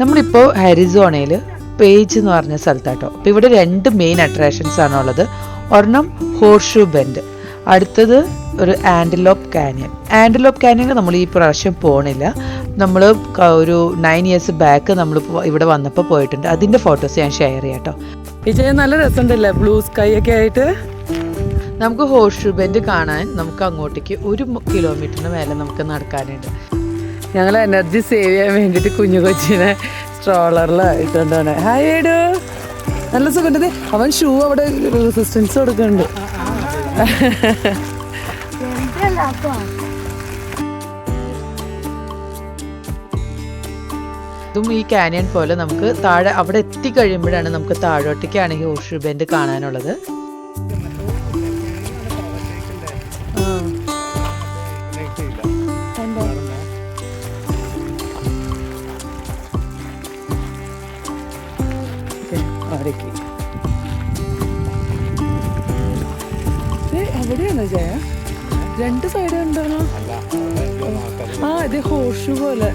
നമ്മളിപ്പോൾ അരിസോണയിൽ പേജ് എന്ന് പറഞ്ഞ സ്ഥലത്താട്ടോ. അപ്പോൾ ഇവിടെ 2 മെയിൻ അട്രാക്ഷൻസ് ആണുള്ളത്. ഒരെണ്ണം ഹോർഷൂ ബെൻഡ്, അടുത്തത് ഒരു ആൻറ്റലോപ്പ് കാനിയൻ. ആൻറ്റലോപ്പ് കാനിയൻ നമ്മൾ ഈ പ്രാവശ്യം പോണില്ല. നമ്മൾ ഒരു 9 ഇയേഴ്സ് ബാക്ക് നമ്മൾ ഇവിടെ വന്നപ്പോൾ പോയിട്ടുണ്ട്. അതിൻ്റെ ഫോട്ടോസ് ഞാൻ ഷെയർ ചെയ്യാം കേട്ടോ. വിജയ നല്ല രസമുണ്ടല്ലേ, ബ്ലൂ സ്കൈ ഒക്കെ ആയിട്ട്. നമുക്ക് ഹോർഷൂ ബെൻഡ് കാണാൻ നമുക്ക് അങ്ങോട്ടേക്ക് 1 കിലോമീറ്ററിന് മേലെ നമുക്ക് നടക്കാനുണ്ട്. ഞങ്ങൾ എനർജി സേവ് ചെയ്യാൻ വേണ്ടിയിട്ട് കുഞ്ഞു കൊച്ചിനെ സ്ട്രോളറിൽ ഇട്ടുകൊണ്ടാണ്. ഹായ് ഏടു, നല്ല സുഖമുണ്ട്. അവൻ ഷൂ അവിടെ റെസിസ്റ്റൻസ് കൊടുക്കുന്നുണ്ട്. ഇതും ഈ കാനിയൻ പോലെ നമുക്ക് താഴെ അവിടെ എത്തിക്കഴിയുമ്പോഴാണ് നമുക്ക് താഴോട്ടേക്കാണെങ്കിൽ ഹോർഷൂ ബെൻഡ് കാണാനുള്ളത്. എവിടെയാണോ ജയ? 2 സൈഡ് ഉണ്ടല്ലോ. ഇത് ഹോർഷൂ പോലെ,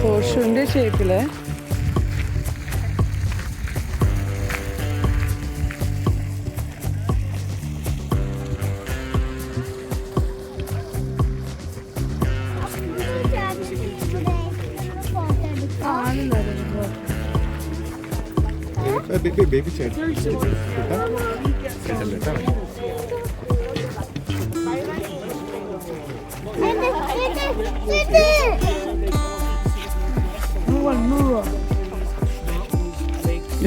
ഹോർഷൂന്റെ ഷേപ്പില്. baby chair.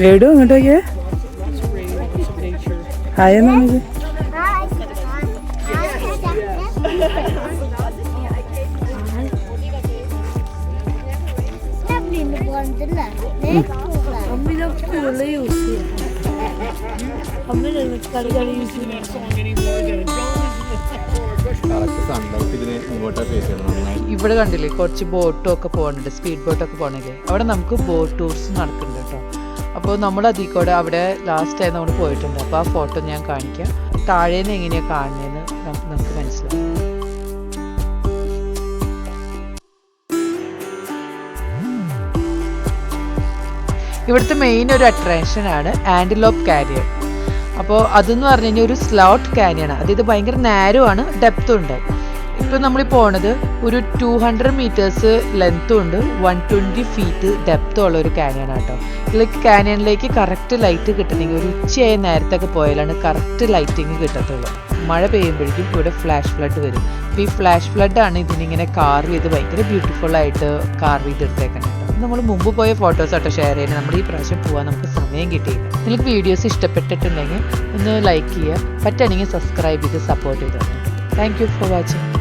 ഏടോ അങ്ങോട്ടേക്ക് ഹായ് നമുക്ക്. ഇവിടെ കണ്ടില്ലേ കുറച്ച് ബോട്ടും ഒക്കെ പോകുന്നുണ്ട്, സ്പീഡ് ബോട്ടൊക്കെ പോകണില്ലേ. അവിടെ നമുക്ക് ബോട്ട് ടൂർസ് നടക്കുന്നുണ്ട് കേട്ടോ. അപ്പോൾ നമ്മൾ അതിൽ കൂടെ അവിടെ ലാസ്റ്റ് ടൈം നമ്മൾ പോയിട്ടുണ്ട്. അപ്പോൾ ആ ഫോട്ടോ ഞാൻ കാണിക്കാം. താഴേന്ന് എങ്ങനെയാണ് കാണുന്നതെന്ന് നമുക്ക് മനസ്സിലാവും. ഇവിടുത്തെ മെയിൻ ഒരു അട്രാക്ഷനാണ് ആൻറ്റലോപ്പ് കാനിയൻ. അപ്പോൾ അതെന്ന് പറഞ്ഞു കഴിഞ്ഞാൽ ഒരു സ്ലോട്ട് കാനിയനാണ്. അതായത് ഭയങ്കര നാരോ ആണ്, ഡെപ്തും ഉണ്ട്. ഇപ്പോൾ നമ്മൾ പോണത് ഒരു 200 മീറ്റേഴ്സ് ലെങ്ത്തും ഉണ്ട്, 120 ഫീറ്റ് ഡെപ്തും ഉള്ള ഒരു കാനിയനാണ് കേട്ടോ. ഇതിലേക്ക് കാനിയനിലേക്ക് കറക്റ്റ് ലൈറ്റ് കിട്ടണമെങ്കിൽ ഒരു ഉച്ചയായ നേരത്തൊക്കെ പോയാലാണ് കറക്റ്റ് ലൈറ്റിങ് കിട്ടത്തുള്ളൂ. മഴ പെയ്യുമ്പോഴേക്കും ഇവിടെ ഫ്ലാഷ് ഫ്ലഡ് വരും. അപ്പോൾ ഈ ഫ്ലാഷ് ഫ്ലഡാണ് ഇതിനിങ്ങനെ കാർവ് ചെയ്ത് ഭയങ്കര ബ്യൂട്ടിഫുള്ളായിട്ട് കാർവ് ചെയ്തെടുത്തേക്കുന്നത്. നമ്മൾ മുമ്പ് പോയ ഫോട്ടോസ് ആട്ടോ ഷെയർ ചെയ്യുന്നത്. നമ്മൾ ഈ പ്രാവശ്യം പോകാൻ നമുക്ക് സമയം കിട്ടിയില്ല. നിങ്ങൾക്ക് വീഡിയോസ് ഇഷ്ടപ്പെട്ടിട്ടുണ്ടെങ്കിൽ ഒന്ന് ലൈക്ക് ചെയ്യുക, പറ്റുകയാണെങ്കിൽ സബ്സ്ക്രൈബ് ചെയ്ത് സപ്പോർട്ട് ചെയ്തോളൂ. Thank you for watching.